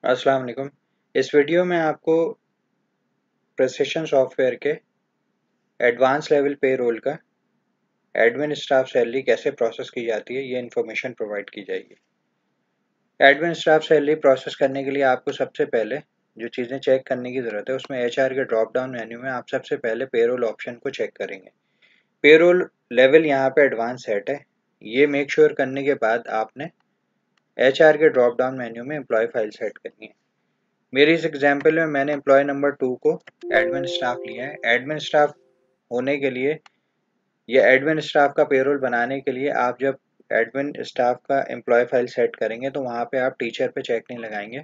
अस्सलाम वालेकुम। इस वीडियो में आपको प्रिसिशन सॉफ्टवेयर के एडवांस लेवल पे रोल का एडमिन स्टाफ सैलरी कैसे प्रोसेस की जाती है, ये इन्फॉर्मेशन प्रोवाइड की जाएगी। एडमिन स्टाफ सैलरी प्रोसेस करने के लिए आपको सबसे पहले जो चीज़ें चेक करने की ज़रूरत है, उसमें एचआर के ड्रॉप डाउन मेन्यू में आप सबसे पहले पेरोल ऑप्शन को चेक करेंगे। पेरोल लेवल यहाँ पे एडवांस सेट है। ये मेक श्योर करने के बाद आपने एचआर के ड्रॉप डाउन मेन्यू में एम्प्लॉय फाइल सेट करनी है। मेरी इस एग्जांपल में मैंने एम्प्लॉय नंबर 2 को एडमिन स्टाफ लिया है। एडमिन स्टाफ होने के लिए या एडमिन स्टाफ का पेरोल बनाने के लिए आप जब एडमिन स्टाफ का एम्प्लॉय फाइल सेट करेंगे तो वहाँ पे आप टीचर पे चेक नहीं लगाएंगे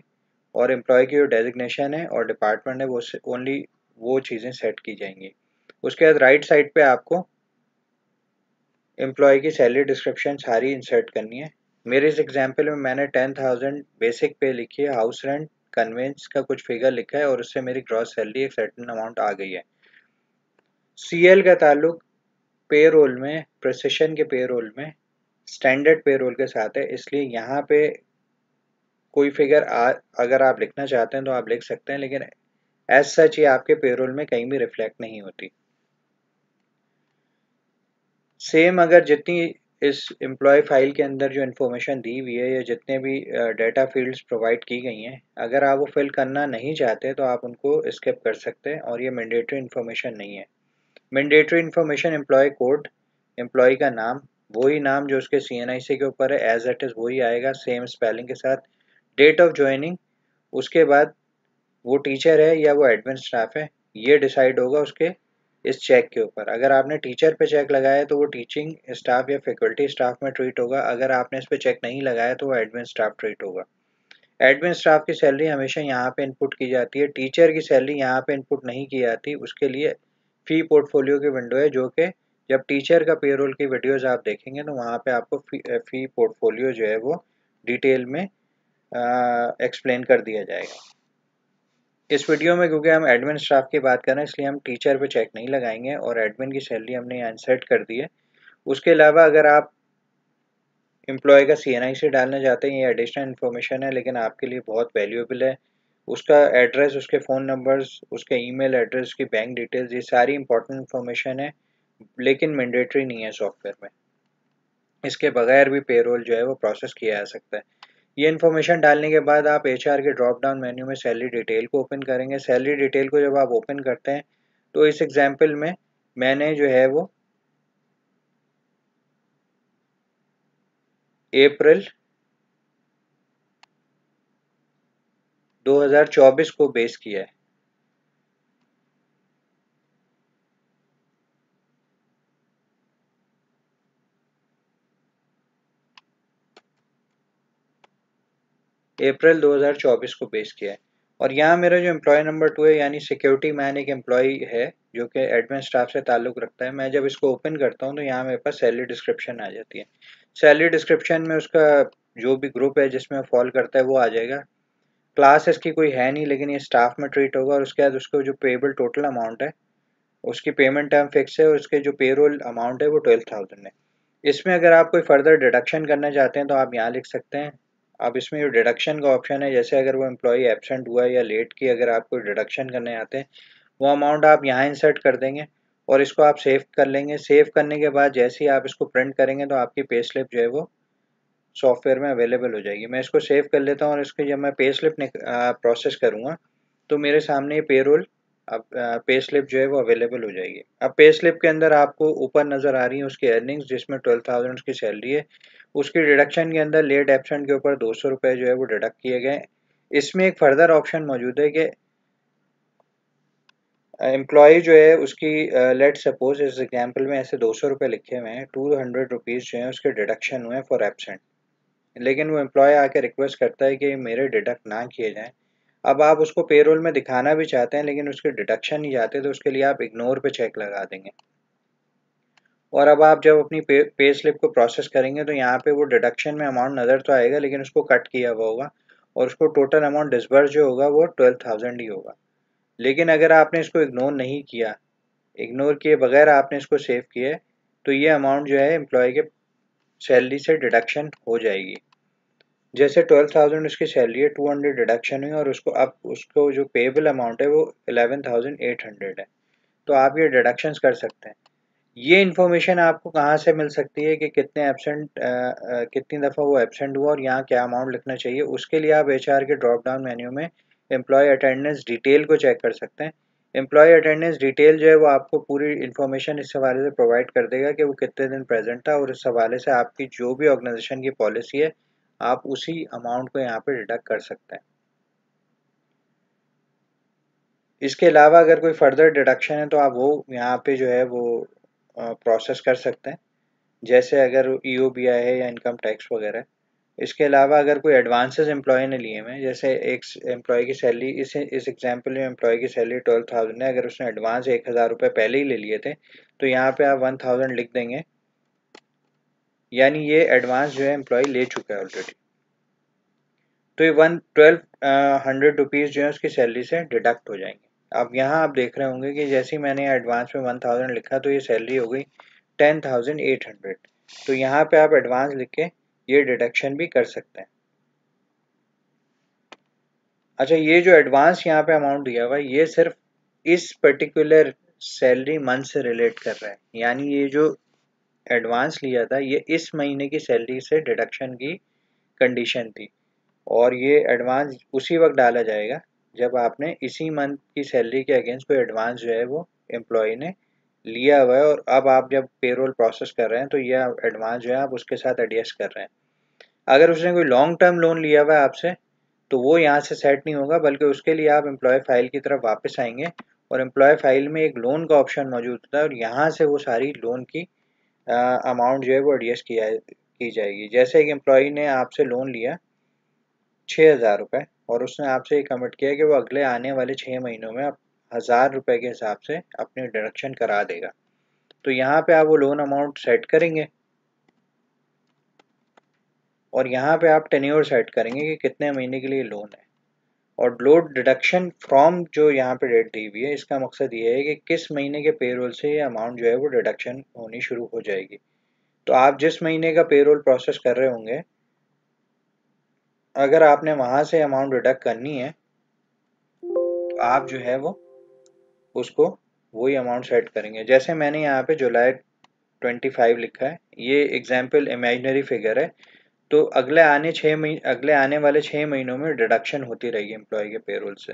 और एम्प्लॉय की जो डेजिग्नेशन है और डिपार्टमेंट है वो ओनली वो चीज़ें सेट की जाएंगी। उसके बाद राइट साइड पे आपको एम्प्लॉय की सैलरी डिस्क्रिप्शन सारी इंसर्ट करनी है। मेरे इस एग्जांपल में मैंने 10,000 बेसिक पे लिखी है, हाउस रेंट कन्वेंस का कुछ फिगर लिखा है और उससे मेरी ग्रॉस सैलरी एक सर्टेन अमाउंट आ गई है। सीएल का ताल्लुक पेरोल में, प्रिसिशन के पेरोल में स्टैंडर्ड पेरोल के साथ है, इसलिए यहाँ पे कोई फिगर अगर आप लिखना चाहते हैं तो आप लिख सकते हैं, लेकिन एज सच ये आपके पेरोल में कहीं भी रिफ्लेक्ट नहीं होती। सेम अगर जितनी इस एम्प्लॉय फाइल के अंदर जो इन्फॉर्मेशन दी हुई है या जितने भी डाटा फील्ड्स प्रोवाइड की गई हैं, अगर आप वो फिल करना नहीं चाहते तो आप उनको स्किप कर सकते हैं और ये मैंडेटरी इन्फॉर्मेशन नहीं है। Mandatory information employ code, employ का नाम, वही नाम जो उसके सीएनआईसी के ऊपर है एज इट इज़ वही आएगा सेम स्पेलिंग के साथ। डेट ऑफ ज्वाइनिंग, उसके बाद वो टीचर है या वो एडमिन स्टाफ है, ये डिसाइड होगा उसके इस चेक के ऊपर। अगर आपने टीचर पे चेक लगाया तो वो टीचिंग स्टाफ या फैकल्टी स्टाफ में ट्रीट होगा, अगर आपने इस पे चेक नहीं लगाया तो वो एडमिन स्टाफ ट्रीट होगा। एडमिन स्टाफ की सैलरी हमेशा यहाँ पे इनपुट की जाती है, टीचर की सैलरी यहाँ पे इनपुट नहीं की जाती। उसके लिए फी पोर्टफोलियो की विंडो है, जो कि जब टीचर का पेरोल की वीडियोस आप देखेंगे तो वहाँ पे आपको फी पोर्टफोलियो जो है वो डिटेल में एक्सप्लेन कर दिया जाएगा। इस वीडियो में क्योंकि हम एडमिन स्टाफ की बात कर रहे हैं, इसलिए हम टीचर पे चेक नहीं लगाएंगे और एडमिन की सैलरी हमने यहाँ इंसर्ट कर दी है। उसके अलावा अगर आप एम्प्लॉय का सीएनआईसी डालना चाहते हैं, ये एडिशनल इन्फॉर्मेशन है लेकिन आपके लिए बहुत वैल्यूएबल है। उसका एड्रेस, उसके फ़ोन नंबर्स, उसके ईमेल एड्रेस, उसकी बैंक डिटेल्स, ये सारी इंपॉर्टेंट इन्फॉर्मेशन है, लेकिन मैंडेटरी नहीं है सॉफ्टवेयर में। इसके बगैर भी पेरोल जो है वो प्रोसेस किया जा सकता है। ये इन्फॉर्मेशन डालने के बाद आप एचआर के ड्रॉप डाउन मेन्यू में सैलरी डिटेल को ओपन करेंगे। सैलरी डिटेल को जब आप ओपन करते हैं तो इस एग्जांपल में मैंने जो है वो अप्रैल 2024 को बेस किया है। अप्रैल 2024 को बेस किया है और यहाँ मेरा जो एम्प्लॉय नंबर 2 है यानी सिक्योरिटी मैन एक एम्प्लॉय है जो कि एडमिन स्टाफ से ताल्लुक़ रखता है। मैं जब इसको ओपन करता हूँ तो यहाँ मेरे पास सैलरी डिस्क्रिप्शन आ जाती है। सैलरी डिस्क्रिप्शन में उसका जो भी ग्रुप है जिसमें फॉल करता है वो आ जाएगा। क्लास इसकी कोई है नहीं, लेकिन ये स्टाफ में ट्रीट होगा और उसके बाद उसको जो पेएबल टोटल अमाउंट है, उसकी पेमेंट टर्म फिक्स है और उसके जो पेरोल अमाउंट है वो 12,000 है। इसमें अगर आप कोई फर्दर डिडक्शन करना चाहते हैं तो आप यहाँ लिख सकते हैं। अब इसमें जो डिडक्शन का ऑप्शन है, जैसे अगर वो एम्प्लॉई एब्सेंट हुआ है या लेट की अगर आप कोई डिडक्शन करने आते हैं, वो अमाउंट आप यहाँ इंसर्ट कर देंगे और इसको आप सेव कर लेंगे। सेव करने के बाद जैसे ही आप इसको प्रिंट करेंगे तो आपकी पे स्लिप जो है वो सॉफ्टवेयर में अवेलेबल हो जाएगी। मैं इसको सेव कर लेता हूँ और इसको जब मैं पे स्लिप प्रोसेस करूँगा तो मेरे सामने ये पेरोल अब पे स्लिप जो है वो अवेलेबल हो जाएगी। अब पे स्लिप के अंदर आपको ऊपर नज़र आ रही है उसकी अर्निंग्स, जिसमें 12,000 उसकी सैलरी है। उसकी डिडक्शन के अंदर लेट एब्सेंट के ऊपर 200 रुपये जो है वो डिडक्ट किए गए। इसमें एक फर्दर ऑप्शन मौजूद है कि एम्प्लॉय जो है उसकी लेट सपोज इस एग्जांपल में ऐसे 200 रुपये लिखे हुए हैं, 200 रुपीज़ जो है उसके डिडक्शन हुए फॉर एब्सेंट, लेकिन वो एम्प्लॉय आके रिक्वेस्ट करता है कि मेरे डिडक्ट ना किए जाएं। अब आप उसको पेरोल में दिखाना भी चाहते हैं लेकिन उसके डिडक्शन नहीं जाते, तो उसके लिए आप इग्नोर पे चेक लगा देंगे। और अब आप जब अपनी पे स्लिप को प्रोसेस करेंगे तो यहाँ पे वो डिडक्शन में अमाउंट नज़र तो आएगा लेकिन उसको कट किया हुआ होगा और उसको टोटल अमाउंट डिसबर्स जो होगा वो 12,000 ही होगा। लेकिन अगर आपने इसको इग्नोर नहीं किया, इग्नोर किए बगैर आपने इसको सेव किया है, तो ये अमाउंट जो है एम्प्लॉय के सैलरी से डिडक्शन हो जाएगी। जैसे 12,000 उसकी सैलरी है, 200 डिडक्शन हुई और उसको जो पेबल अमाउंट है वो 11,800 है। तो आप ये डिडक्शंस कर सकते हैं। ये इन्फॉर्मेशन आपको कहाँ से मिल सकती है कि कितनी दफ़ा वो एब्सेंट हुआ और यहाँ क्या अमाउंट लिखना चाहिए। उसके लिए आप एचआर के ड्रॉप डाउन मेन्यू में एम्प्लॉय अटेंडेंस डिटेल को चेक कर सकते हैं। एम्प्लॉय अटेंडेंस डिटेल जो है वो आपको पूरी इन्फॉर्मेशन इस हवाले से प्रोवाइड कर देगा कि वो कितने दिन प्रेजेंट था, और इस हवाले से आपकी जो भी ऑर्गेनाइजेशन की पॉलिसी है आप उसी अमाउंट को यहाँ पे डिडक्ट कर सकते हैं। इसके अलावा अगर कोई फर्दर डिडक्शन है तो आप वो यहाँ पे जो है वो प्रोसेस कर सकते हैं, जैसे अगर ईओबीआई है या इनकम टैक्स वगैरह। इसके अलावा अगर कोई एडवांसेस एम्प्लॉय ने लिए हुए हैं, जैसे एक एम्प्लॉय की सैलरी, इस एग्जांपल में एम्प्लॉय की सैलरी 12,000 है, अगर उसने एडवांस 1,000 रुपये पहले ही ले लिए थे तो यहाँ पे आप 1,000 लिख देंगे, यानी ये एडवांस जो है एम्प्लॉय ले चुका है ऑलरेडी। तो ये 1,200 जो है उसकी सैलरी से डिडक्ट हो जाएंगे। अब यहाँ आप देख रहे होंगे कि जैसे ही मैंने एडवांस में 1,000 लिखा तो ये सैलरी हो गई 10,800। तो यहाँ पे आप एडवांस लिख के ये डिडक्शन भी कर सकते हैं। अच्छा, ये जो एडवांस यहाँ पे अमाउंट दिया हुआ है ये सिर्फ इस पर्टिकुलर सैलरी मंथ से रिलेट कर रहा है, यानी ये जो एडवांस लिया था ये इस महीने की सैलरी से डिडक्शन की कंडीशन थी, और ये एडवांस उसी वक्त डाला जाएगा जब आपने इसी मंथ की सैलरी के अगेंस्ट कोई एडवांस जो है वो एम्प्लॉय ने लिया हुआ है, और अब आप जब पेरोल प्रोसेस कर रहे हैं तो ये एडवांस जो है आप उसके साथ एडजस्ट कर रहे हैं। अगर उसने कोई लॉन्ग टर्म लोन लिया हुआ है आपसे तो वो यहाँ से सेट नहीं होगा, बल्कि उसके लिए आप एम्प्लॉय फाइल की तरफ वापस आएंगे और एम्प्लॉय फाइल में एक लोन का ऑप्शन मौजूद होता है, और यहाँ से वो सारी लोन की अमाउंट जो है वो एडजस्ट की जाएगी। जैसे एक एम्प्लॉय ने आपसे लोन लिया 6,000 रुपये और उसने आपसे ये कमिट किया कि वो अगले आने वाले 6 महीनों में आप 1,000 रुपये के हिसाब से अपनी डिडक्शन करा देगा। तो यहाँ पे आप वो लोन अमाउंट सेट करेंगे और यहाँ पे आप टेन्योर सेट करेंगे कि कितने महीने के लिए लोन है। और लोड डिडक्शन फ्रॉम जो यहाँ पे डेट दी हुई है इसका मकसद ये है कि किस महीने के पेरोल से ये अमाउंट जो है वो डिडक्शन होनी शुरू हो जाएगी। तो आप जिस महीने का पेरोल प्रोसेस कर रहे होंगे, अगर आपने वहाँ से अमाउंट डिडक्ट करनी है तो आप जो है वो उसको वही अमाउंट सेट करेंगे। जैसे मैंने यहाँ पे जुलाई 25 लिखा है, ये एग्जाम्पल इमेजिनरी फिगर है। तो अगले आने वाले 6 महीनों में डिडक्शन होती रहेगी एम्प्लॉय के पेरोल से,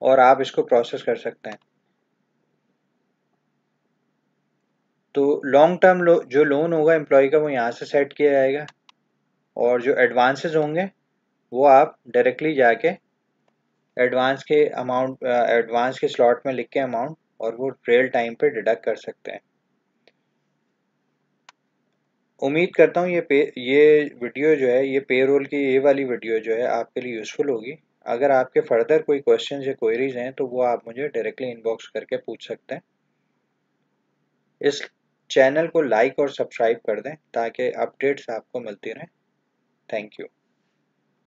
और आप इसको प्रोसेस कर सकते हैं। तो लॉन्ग टर्म जो लोन होगा एम्प्लॉय का वो यहाँ से सेट किया जाएगा, और जो एडवांसेस होंगे वो आप डायरेक्टली जाके एडवांस के स्लॉट में लिख के अमाउंट और वो रियल टाइम पे डिडक्ट कर सकते हैं। उम्मीद करता हूँ ये वीडियो जो है, ये पेरोल की ये वाली वीडियो जो है आपके लिए यूज़फुल होगी। अगर आपके फर्दर कोई क्वेश्चन या क्वेरीज हैं तो वो आप मुझे डायरेक्टली इनबॉक्स करके पूछ सकते हैं। इस चैनल को लाइक और सब्सक्राइब कर दें ताकि अपडेट्स आपको मिलती रहें। Thank you.